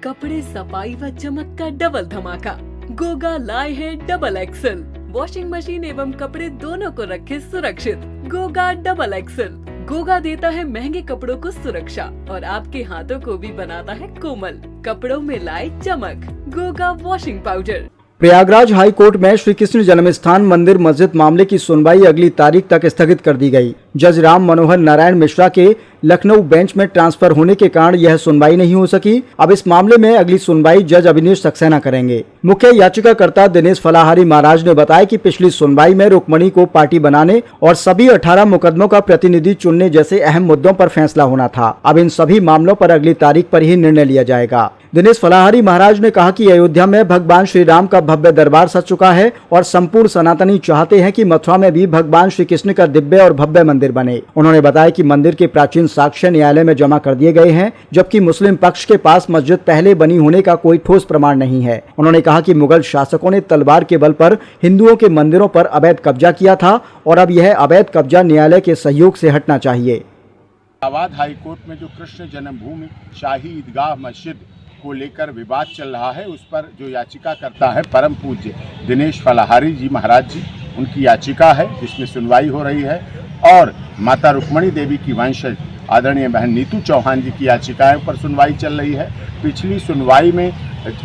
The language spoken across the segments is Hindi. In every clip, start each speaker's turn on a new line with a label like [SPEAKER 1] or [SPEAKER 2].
[SPEAKER 1] कपड़े, सफाई व चमक का डबल धमाका। गोगा लाए हैं डबल एक्सल। वॉशिंग मशीन एवं कपड़े दोनों को रखे सुरक्षित। Goga double axle. गोगा देता है महंगे कपड़ों को सुरक्षा और आपके हाथों को भी बनाता है कोमल। कपड़ों में लाए चमक। Goga washing powder.
[SPEAKER 2] Prayagraj high court में श्री कृष्ण जन्मस्थान मंदिर मस्जिद मामले की सुनवाई अगली तारीख तक स्थगित कर दी गई। जज राम मनोहर नारायण मिश्रा के लखनऊ बेंच में ट्रांसफर होने के कारण यह सुनवाई नहीं हो सकी। अब इस मामले में अगली सुनवाई जज अविनेश सक्सेना करेंगे। मुख्य याचिकाकर्ता दिनेश फलाहारी महाराज ने बताया कि पिछली सुनवाई में रुक्मणी को पार्टी बनाने और सभी 18 मुकदमों का प्रतिनिधि चुनने जैसे अहम मुद्दों पर फैसला होना था। अब इन सभी मामलों पर अगली तारीख पर ही निर्णय लिया जाएगा। दिनेश फलाहारी महाराज ने कहा कि अयोध्या में भगवान श्री राम का भव्य दरबार सज चुका है और संपूर्ण सनातनी चाहते हैं कि मथुरा में भी भगवान श्री कृष्ण का दिव्य और भव्य मंदिर बने। उन्होंने बताया कि मंदिर के प्राचीन साक्ष्य न्यायालय में जमा कर दिए गए हैं, जबकि मुस्लिम पक्ष के पास मस्जिद पहले बनी होने का कोई ठोस प्रमाण नहीं है। उन्होंने कहा कि मुगल शासकों ने तलवार के बल पर हिंदुओं के मंदिरों पर अवैध कब्जा किया था और अब यह अवैध कब्जा न्यायालय के सहयोग से हटना चाहिए।
[SPEAKER 3] इलाहाबाद हाई कोर्ट में जो कृष्ण जन्मभूमि शाही ईदगाह मस्जिद को लेकर विवाद चल रहा है, उस पर जो याचिका करता है परम पूज्य दिनेश फलाहारी जी महाराज जी, उनकी याचिका है जिसमें सुनवाई हो रही है और माता रुक्मणी देवी की वंशज आदरणीय बहन नीतू चौहान जी की याचिकाएं पर सुनवाई चल रही है। पिछली सुनवाई में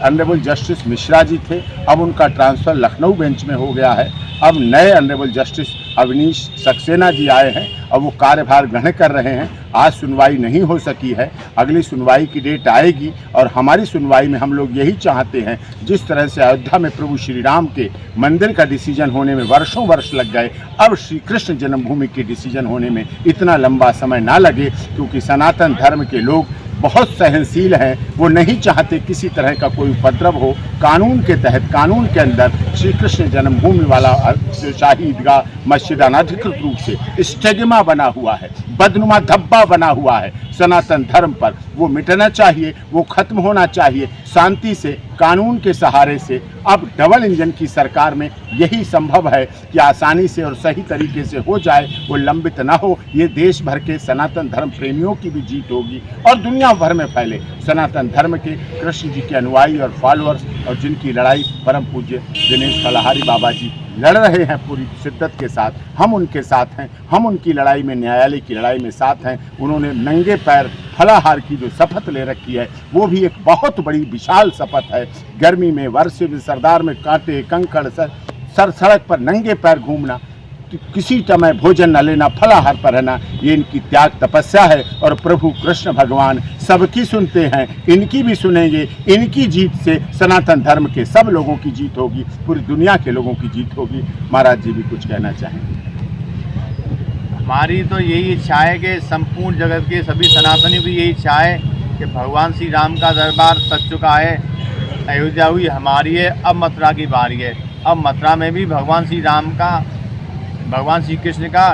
[SPEAKER 3] ऑनरेबल जस्टिस मिश्रा जी थे, अब उनका ट्रांसफ़र लखनऊ बेंच में हो गया है। अब नए ऑनरेबल जस्टिस अविनेश सक्सेना जी आए हैं, अब वो कार्यभार ग्रहण कर रहे हैं। आज सुनवाई नहीं हो सकी है, अगली सुनवाई की डेट आएगी और हमारी सुनवाई में हम लोग यही चाहते हैं, जिस तरह से अयोध्या में प्रभु श्री राम के मंदिर का डिसीजन होने में वर्षों वर्ष लग गए, अब श्री कृष्ण जन्मभूमि के डिसीजन होने में इतना लंबा समय ना लगे, क्योंकि सनातन धर्म के लोग बहुत सहनशील हैं। वो नहीं चाहते किसी तरह का कोई उपद्रव हो। कानून के तहत, कानून के अंदर श्री कृष्ण जन्मभूमि वाला शाही ईदगाह मस्जिद अनाधिकृत रूप से स्टिग्मा बना हुआ है, बदनुमा धब्बा बना हुआ है सनातन धर्म पर। वो मिटना चाहिए, वो खत्म होना चाहिए शांति से, कानून के सहारे से। अब डबल इंजन की सरकार में यही संभव है कि आसानी से और सही तरीके से हो जाए, वो लंबित ना हो। ये देश भर के सनातन धर्म प्रेमियों की भी जीत होगी और दुनिया भर में फैले सनातन धर्म के कृष्ण जी के अनुयायी और फॉलोअर्स, और जिनकी लड़ाई परम पूज्य दिनेश फलाहारी बाबा जी लड़ रहे हैं पूरी शिद्दत के साथ। हम उनके साथ हैं, हम उनकी लड़ाई में, न्यायालय की लड़ाई में साथ हैं। उन्होंने नंगे पैर फलाहार की जो शपथ ले रखी है, वो भी एक बहुत बड़ी विशाल शपथ है। गर्मी में, वर्षे में, सरदार में कांटे कंकड़, सड़क पर नंगे पैर घूमना, किसी समय भोजन न लेना, फलाहार पर रहना, ये इनकी त्याग तपस्या है। और प्रभु कृष्ण भगवान सबकी सुनते हैं, इनकी भी सुनेंगे। इनकी जीत से सनातन धर्म के सब लोगों की जीत होगी, पूरी दुनिया के लोगों की जीत होगी। महाराज जी भी कुछ कहना चाहेंगे?
[SPEAKER 4] हमारी तो यही इच्छा है कि संपूर्ण जगत के सभी सनातनियों की यही इच्छा है कि भगवान श्री राम का दरबार सज चुका है। अयोध्या हुई हमारी है, अब मथुरा की बारी है। अब मथुरा में भी भगवान श्री कृष्ण का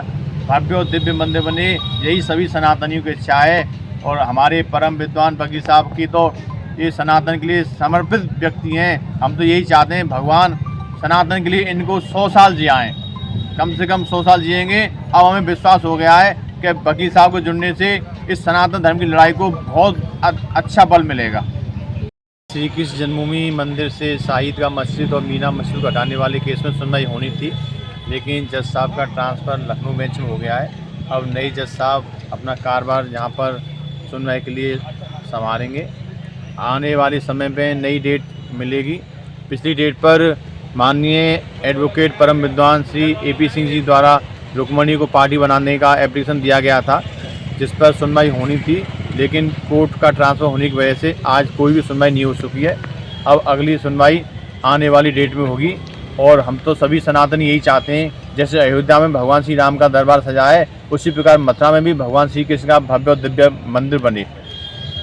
[SPEAKER 4] भव्य और दिव्य मंदिर बने, यही सभी सनातनियों की इच्छा है। और हमारे परम विद्वान बगी साहब की तो ये सनातन के लिए समर्पित व्यक्ति हैं। हम तो यही चाहते हैं भगवान सनातन के लिए इनको 100 साल जियाएँ, कम से कम 100 साल जिएंगे। अब हमें विश्वास हो गया है कि बगी साहब को जुड़ने से इस सनातन धर्म की लड़ाई को बहुत अच्छा बल मिलेगा। श्री कृष्ण जन्मभूमि मंदिर से शाही ईदगाह मस्जिद और मीना मस्जिद को हटाने वाले केस में सुनवाई होनी थी, लेकिन जज साहब का ट्रांसफ़र लखनऊ बेंच में हो गया है। अब नई जज साहब अपना कारोबार यहाँ पर सुनवाई के लिए संभालेंगे। आने वाले समय पे नई डेट मिलेगी। पिछली डेट पर माननीय एडवोकेट परम विद्वान श्री AP सिंह जी द्वारा रुक्मणी को पार्टी बनाने का एप्लीकेशन दिया गया था, जिस पर सुनवाई होनी थी, लेकिन कोर्ट का ट्रांसफ़र होने की वजह से आज कोई भी सुनवाई नहीं हो चुकी है। अब अगली सुनवाई आने वाली डेट में होगी और हम तो सभी सनातनी यही चाहते हैं, जैसे अयोध्या में भगवान श्री राम का दरबार सजा है, उसी प्रकार मथुरा में भी भगवान श्री कृष्ण का भव्य और दिव्य मंदिर बने।